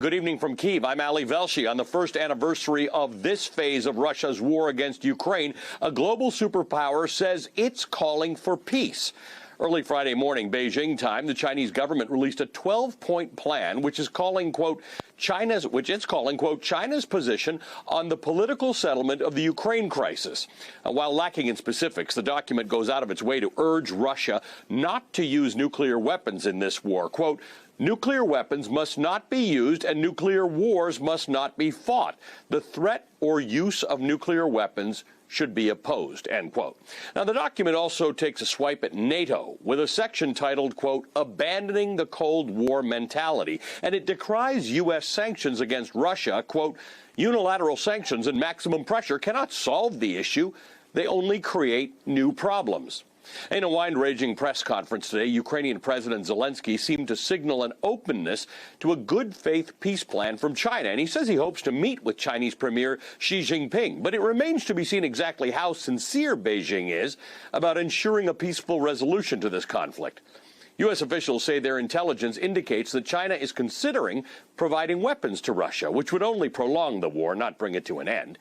Good evening from Kyiv. I'm Ali Velshi. On the first anniversary of this phase of Russia's war against Ukraine, a global superpower says it's calling for peace. Early Friday morning, Beijing time, the Chinese government released a 12-point plan, which is calling, quote, China's position on the political settlement of the Ukraine crisis. While lacking in specifics, the document goes out of its way to urge Russia not to use nuclear weapons in this war. Quote, nuclear weapons must not be used and nuclear wars must not be fought. The threat or use of nuclear weapons should be opposed, end quote. Now, the document also takes a swipe at NATO with a section titled, quote, abandoning the Cold War mentality. And it decries U.S. sanctions against Russia, quote, unilateral sanctions and maximum pressure cannot solve the issue. They only create new problems. In a wide-ranging press conference today, Ukrainian President Zelensky seemed to signal an openness to a good-faith peace plan from China, and he says he hopes to meet with Chinese Premier Xi Jinping. But it remains to be seen exactly how sincere Beijing is about ensuring a peaceful resolution to this conflict. U.S. officials say their intelligence indicates that China is considering providing weapons to Russia, which would only prolong the war, not bring it to an end.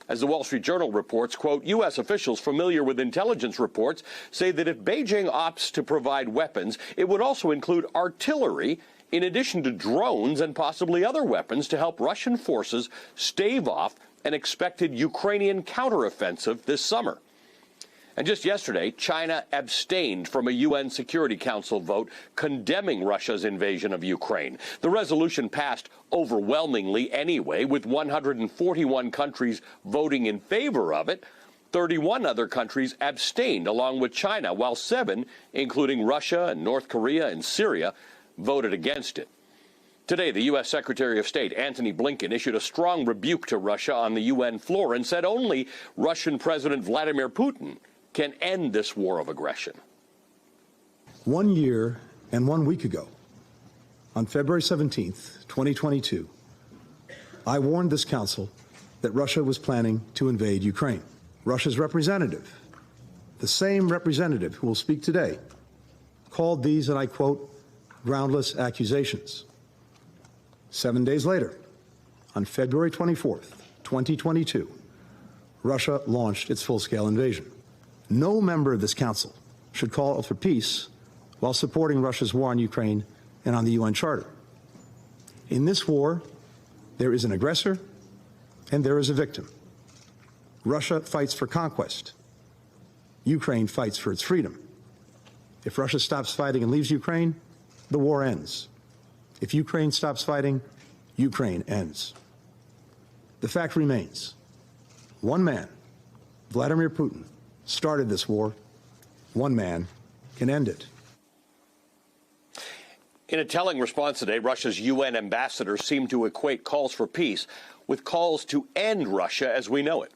As the Wall Street Journal reports, quote, U.S. officials familiar with intelligence reports say that if Beijing opts to provide weapons, it would also include artillery in addition to drones and possibly other weapons to help Russian forces stave off an expected Ukrainian counteroffensive this summer. And just yesterday, China abstained from a UN Security Council vote condemning Russia's invasion of Ukraine. The resolution passed overwhelmingly anyway, with 141 countries voting in favor of it. 31 other countries abstained, along with China, while 7, including Russia and North Korea and Syria, voted against it. Today, the U.S. Secretary of State, Antony Blinken, issued a strong rebuke to Russia on the UN floor and said only Russian President Vladimir Putin can end this war of aggression. 1 year and 1 week ago, on February 17th, 2022, I warned this council that Russia was planning to invade Ukraine. Russia's representative, the same representative who will speak today, called these, and I quote, groundless accusations. 7 days later, on February 24th, 2022, Russia launched its full-scale invasion. No member of this council should call for peace while supporting Russia's war on Ukraine and on the UN Charter. In this war, there is an aggressor and there is a victim. Russia fights for conquest. Ukraine fights for its freedom. If Russia stops fighting and leaves Ukraine, the war ends. If Ukraine stops fighting, Ukraine ends. The fact remains, one man, Vladimir Putin, started this war. One man can end it. In a telling response today, Russia's UN ambassador seemed to equate calls for peace with calls to end Russia as we know it.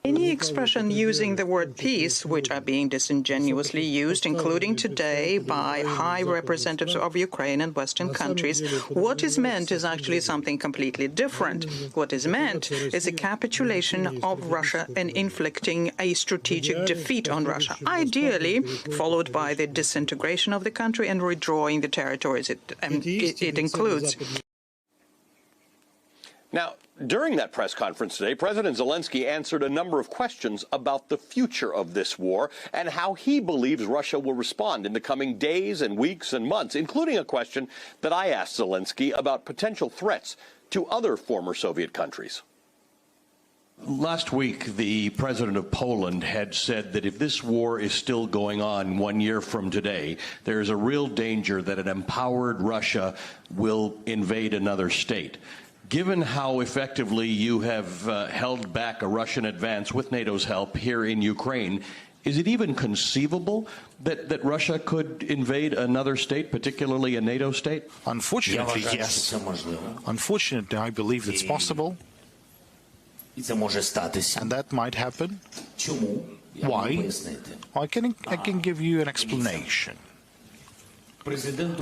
Any expression using the word peace, which are being disingenuously used, including today by high representatives of Ukraine and Western countries, what is meant is actually something completely different. What is meant is a capitulation of Russia and inflicting a strategic defeat on Russia, ideally followed by the disintegration of the country and withdrawing the territories it includes. Now, during that press conference today, President Zelensky answered a number of questions about the future of this war and how he believes Russia will respond in the coming days and weeks and months, including a question that I asked Zelensky about potential threats to other former Soviet countries. Last week, the president of Poland had said that if this war is still going on 1 year from today, there is a real danger that an empowered Russia will invade another state. Given how effectively you have held back a Russian advance with NATO's help here in Ukraine, is it even conceivable that Russia could invade another state, particularly a NATO state? Unfortunately, yes. Unfortunately, I believe it's possible. And that might happen. Why? I can give you an explanation. President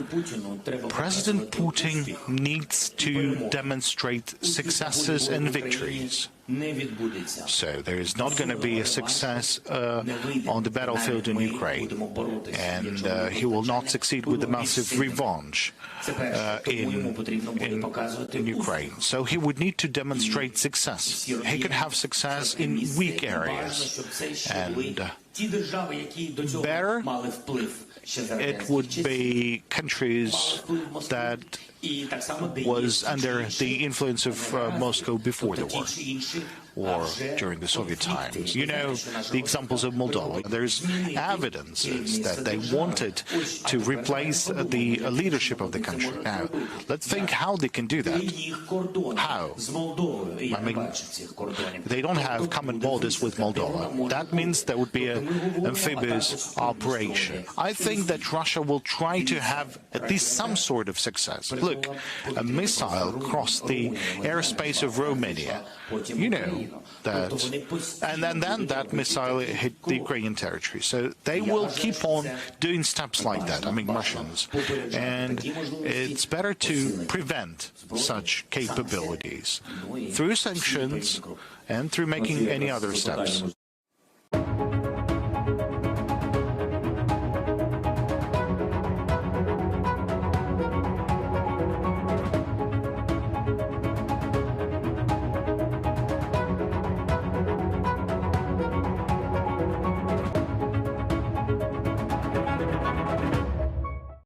Putin needs to demonstrate successes and victories. So there is not going to be a success on the battlefield in Ukraine, and he will not succeed with the massive revenge in Ukraine. So he would need to demonstrate success. He could have success in weak areas, and better it would be countries that was under the influence of Moscow before the war, or during the Soviet times. You know the examples of Moldova. There's evidences that they wanted to replace the leadership of the country. Now, let's think how they can do that. How? I mean, they don't have common borders with Moldova. That means there would be an amphibious operation. I think that Russia will try to have at least some sort of success. Look, a missile crossed the airspace of Romania. You know that, and then that missile hit the Ukrainian territory. So they will keep on doing steps like that, I mean Russians, and it's better to prevent such capabilities through sanctions and through making any other steps.